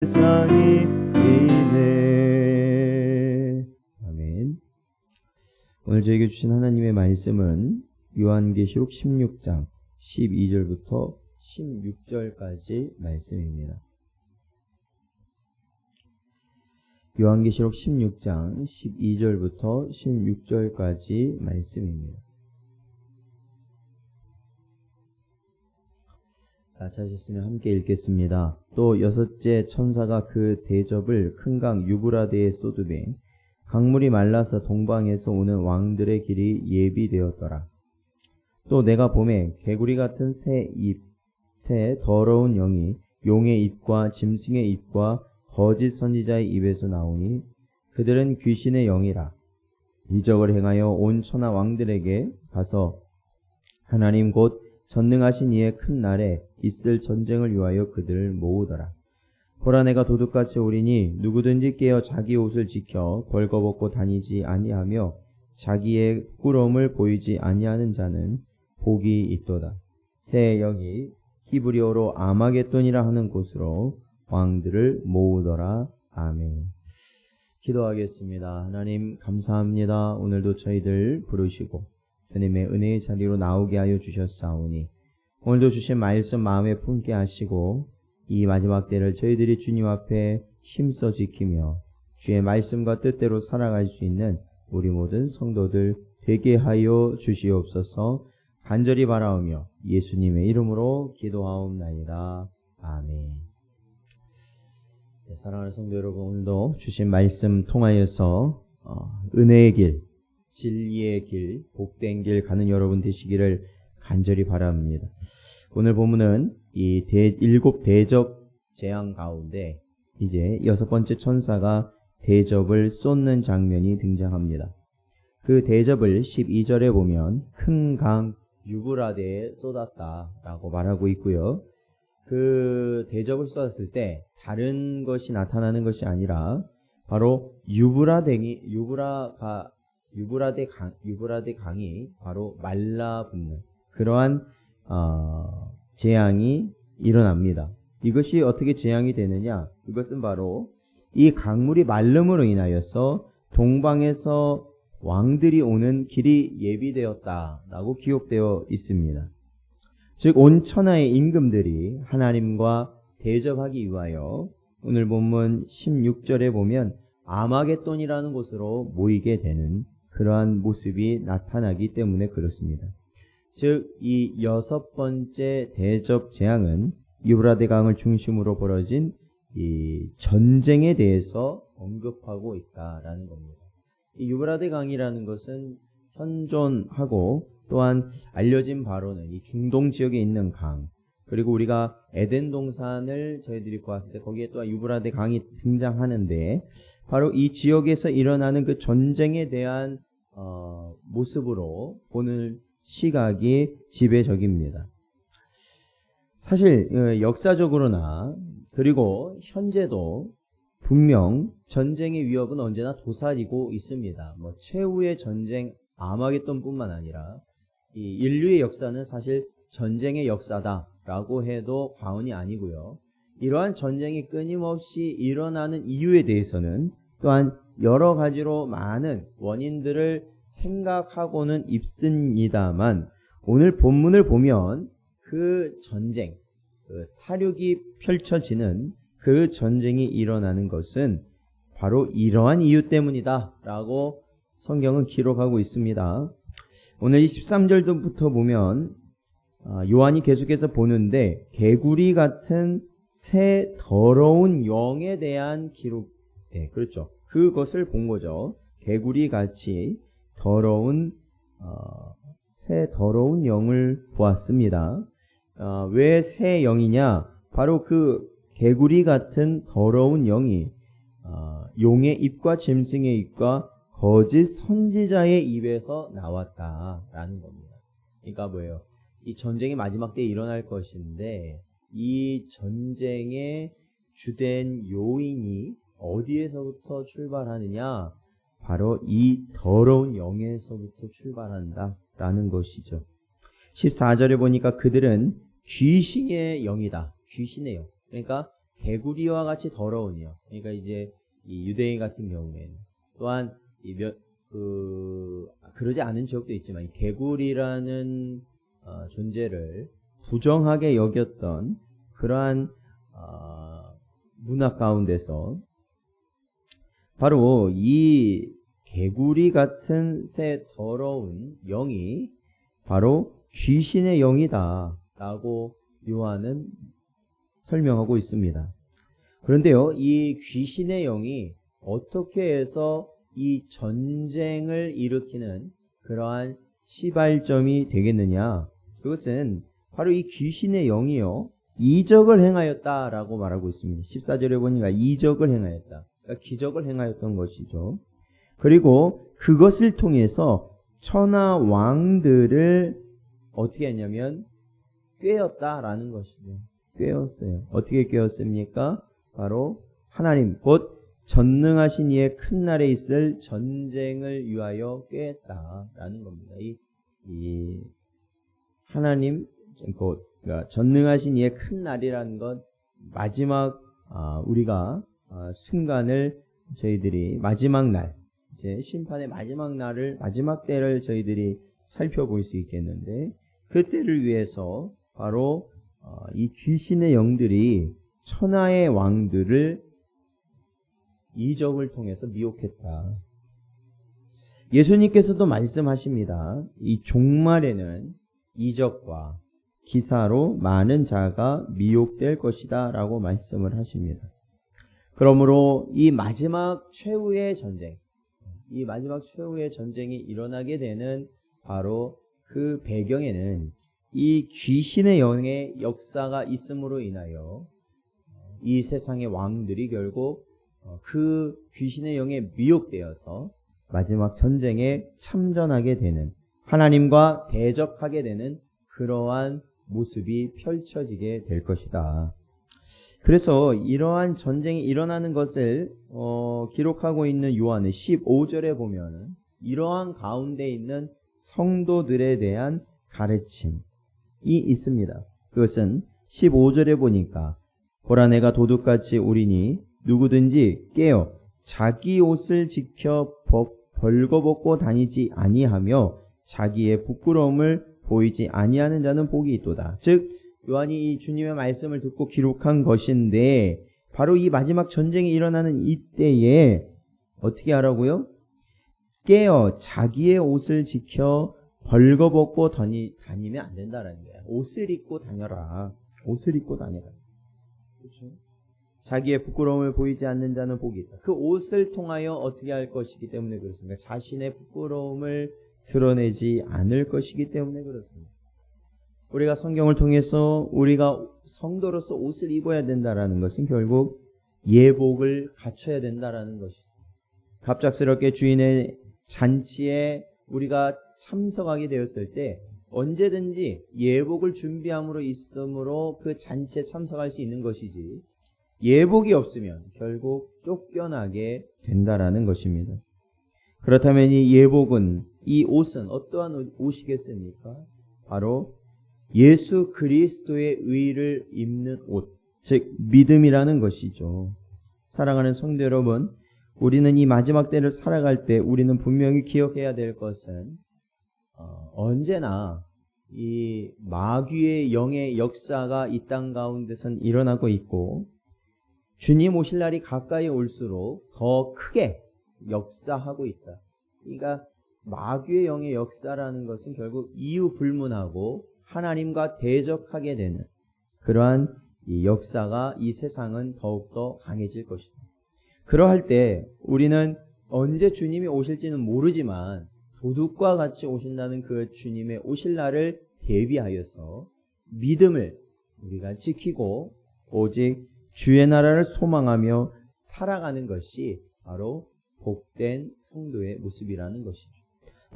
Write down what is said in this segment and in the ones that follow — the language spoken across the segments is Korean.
세상이 이네. 아멘. 오늘 저에게 주신 하나님의 말씀은 요한계시록 16장 12절부터 16절까지 말씀입니다. 요한계시록 16장 12절부터 16절까지 말씀입니다. 찾으셨으면 함께 읽겠습니다. 또 여섯째 천사가 그 대접을 큰 강 유브라데에 쏟으매 강물이 말라서 동방에서 오는 왕들의 길이 예비되었더라. 또 내가 보매 개구리 같은 새 더러운 영이 용의 입과 짐승의 입과 거짓 선지자의 입에서 나오니 그들은 귀신의 영이라. 이적을 행하여 온 천하 왕들에게 가서 하나님 곧 전능하신 이의 큰 날에 있을 전쟁을 위하여 그들을 모으더라. 보라, 내가 도둑같이 오리니 누구든지 깨어 자기 옷을 지켜 벌거벗고 다니지 아니하며 자기의 부끄러움을 보이지 아니하는 자는 복이 있도다. 새 영이 히브리어로 아마겟돈이라 하는 곳으로 왕들을 모으더라. 아멘. 기도하겠습니다. 하나님 감사합니다. 오늘도 저희들 부르시고 주님의 은혜의 자리로 나오게 하여 주셨사오니 오늘도 주신 말씀 마음에 품게 하시고 이 마지막 때를 저희들이 주님 앞에 힘써 지키며 주의 말씀과 뜻대로 살아갈 수 있는 우리 모든 성도들 되게 하여 주시옵소서. 간절히 바라오며 예수님의 이름으로 기도하옵나이다. 아멘. 사랑하는 성도 여러분, 오늘도 주신 말씀 통하여서 은혜의 길, 진리의 길, 복된 길 가는 여러분 되시기를 간절히 바랍니다. 오늘 본문은 이 일곱 대접 재앙 가운데 이제 여섯 번째 천사가 대접을 쏟는 장면이 등장합니다. 그 대접을 12절에 보면 큰 강 유브라데에 쏟았다라고 말하고 있고요. 그 대접을 쏟았을 때 다른 것이 나타나는 것이 아니라 바로 유브라데 강이 바로 말라붙는 그러한 재앙이 일어납니다. 이것이 어떻게 재앙이 되느냐? 이것은 바로 이 강물이 말름으로 인하여서 동방에서 왕들이 오는 길이 예비되었다라고 기록되어 있습니다. 즉 온 천하의 임금들이 하나님과 대접하기 위하여 오늘 본문 16절에 보면 아마겟돈이라는 곳으로 모이게 되는 그러한 모습이 나타나기 때문에 그렇습니다. 즉 이 여섯 번째 대접 재앙은 유브라데 강을 중심으로 벌어진 이 전쟁에 대해서 언급하고 있다라는 겁니다. 이 유브라데 강이라는 것은 현존하고 또한 알려진 바로는 이 중동 지역에 있는 강, 그리고 우리가 에덴 동산을 저희들이 보았을 때 거기에 또한 유브라데 강이 등장하는데 바로 이 지역에서 일어나는 그 전쟁에 대한 모습으로 보는 시각이 지배적입니다. 사실 역사적으로나 그리고 현재도 분명 전쟁의 위협은 언제나 도사리고 있습니다. 최후의 전쟁 아마겟돈뿐만 아니라 이 인류의 역사는 사실 전쟁의 역사다라고 해도 과언이 아니고요. 이러한 전쟁이 끊임없이 일어나는 이유에 대해서는 또한 여러 가지로 많은 원인들을 생각하고는 있습니다만 오늘 본문을 보면 그 전쟁, 그 사륙이 펼쳐지는 그 전쟁이 일어나는 것은 바로 이러한 이유 때문이다라고 성경은 기록하고 있습니다. 오늘 13절부터 보면 요한이 계속해서 보는데 개구리 같은 새 더러운 영에 대한 기록, 그렇죠. 그것을 본 거죠. 개구리 같이 더러운 새 더러운 영을 보았습니다. 왜 새 영이냐? 바로 그 개구리 같은 더러운 영이 용의 입과 짐승의 입과 거짓 선지자의 입에서 나왔다라는 겁니다. 그러니까 뭐예요? 이 전쟁이 마지막 때에 일어날 것인데 이 전쟁의 주된 요인이 어디에서부터 출발하느냐? 바로 이 더러운 영에서부터 출발한다라는 것이죠. 14절에 보니까 그들은 귀신의 영이다. 귀신의 영. 그러니까 개구리와 같이 더러운 영. 그러니까 이제 이 유대인 같은 경우에는 또한 그러지 않은 지역도 있지만 이 개구리라는 존재를 부정하게 여겼던 그러한 문화 가운데서 바로 이 개구리 같은 새 더러운 영이 바로 귀신의 영이다 라고 요한은 설명하고 있습니다. 그런데요, 이 귀신의 영이 어떻게 해서 이 전쟁을 일으키는 그러한 시발점이 되겠느냐? 그것은 바로 이 귀신의 영이요, 이적을 행하였다라고 말하고 있습니다. 14절에 보니까 이적을 행하였다. 그러니까 기적을 행하였던 것이죠. 그리고 그것을 통해서 천하 왕들을 어떻게 했냐면 꿰었다라는 것이죠. 꿰었어요. 어떻게 꿰었습니까? 바로 하나님 곧 전능하신 이의 큰 날에 있을 전쟁을 위하여 꿰었다라는 겁니다. 이 하나님 그러니까 전능하신 이의 큰 날이라는 건 마지막 우리가 순간을 저희들이 마지막 날 이제 심판의 마지막 날을 마지막 때를 저희들이 살펴볼 수 있겠는데 그때를 위해서 바로 이 귀신의 영들이 천하의 왕들을 이적을 통해서 미혹했다. 예수님께서도 말씀하십니다. 이 종말에는 이적과 기사로 많은 자가 미혹될 것이다 라고 말씀을 하십니다. 그러므로 이 마지막 최후의 전쟁, 이 마지막 최후의 전쟁이 일어나게 되는 바로 그 배경에는 이 귀신의 영의 역사가 있음으로 인하여 이 세상의 왕들이 결국 그 귀신의 영에 미혹되어서 마지막 전쟁에 참전하게 되는, 하나님과 대적하게 되는 그러한 모습이 펼쳐지게 될 것이다. 그래서 이러한 전쟁이 일어나는 것을 기록하고 있는 요한의 15절에 보면 이러한 가운데 있는 성도들에 대한 가르침이 있습니다. 그것은 15절에 보니까 보라 내가 도둑같이 오리니 누구든지 깨어 자기 옷을 지켜 벌거벗고 다니지 아니하며 자기의 부끄러움을 보이지 아니하는 자는 복이 있도다. 즉 요한이 이 주님의 말씀을 듣고 기록한 것인데 바로 이 마지막 전쟁이 일어나는 이때에 어떻게 하라고요? 깨어 자기의 옷을 지켜 벌거벗고 다니면 안 된다라는 거야. 옷을 입고 다녀라. 옷을 입고 다녀라. 그렇죠? 자기의 부끄러움을 보이지 않는 자는 복이 있다. 그 옷을 통하여 어떻게 할 것이기 때문에 그렇습니다. 자신의 부끄러움을 드러내지 않을 것이기 때문에 그렇습니다. 우리가 성경을 통해서 우리가 성도로서 옷을 입어야 된다라는 것은 결국 예복을 갖춰야 된다라는 것이죠. 갑작스럽게 주인의 잔치에 우리가 참석하게 되었을 때 언제든지 예복을 준비함으로 있으므로 그 잔치에 참석할 수 있는 것이지 예복이 없으면 결국 쫓겨나게 된다라는 것입니다. 그렇다면 이 예복은, 이 옷은 어떠한 옷이겠습니까? 바로 예수 그리스도의 의를 입는 옷, 즉 믿음이라는 것이죠. 사랑하는 성도 여러분, 우리는 이 마지막 때를 살아갈 때 우리는 분명히 기억해야 될 것은 언제나 이 마귀의 영의 역사가 이 땅 가운데선 일어나고 있고 주님 오실 날이 가까이 올수록 더 크게 역사하고 있다. 그러니까 마귀의 영의 역사라는 것은 결국 이유 불문하고 하나님과 대적하게 되는 그러한 이 역사가 이 세상은 더욱더 강해질 것이다. 그러할 때 우리는 언제 주님이 오실지는 모르지만 도둑과 같이 오신다는 그 주님의 오실 날을 대비하여서 믿음을 우리가 지키고 오직 주의 나라를 소망하며 살아가는 것이 바로 복된 성도의 모습이라는 것이죠.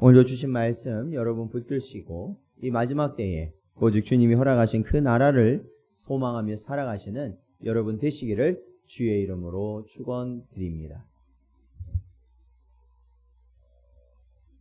오늘도 주신 말씀 여러분 붙드시고 이 마지막 때에 오직 주님이 허락하신 그 나라를 소망하며 살아가시는 여러분 되시기를 주의 이름으로 축원드립니다.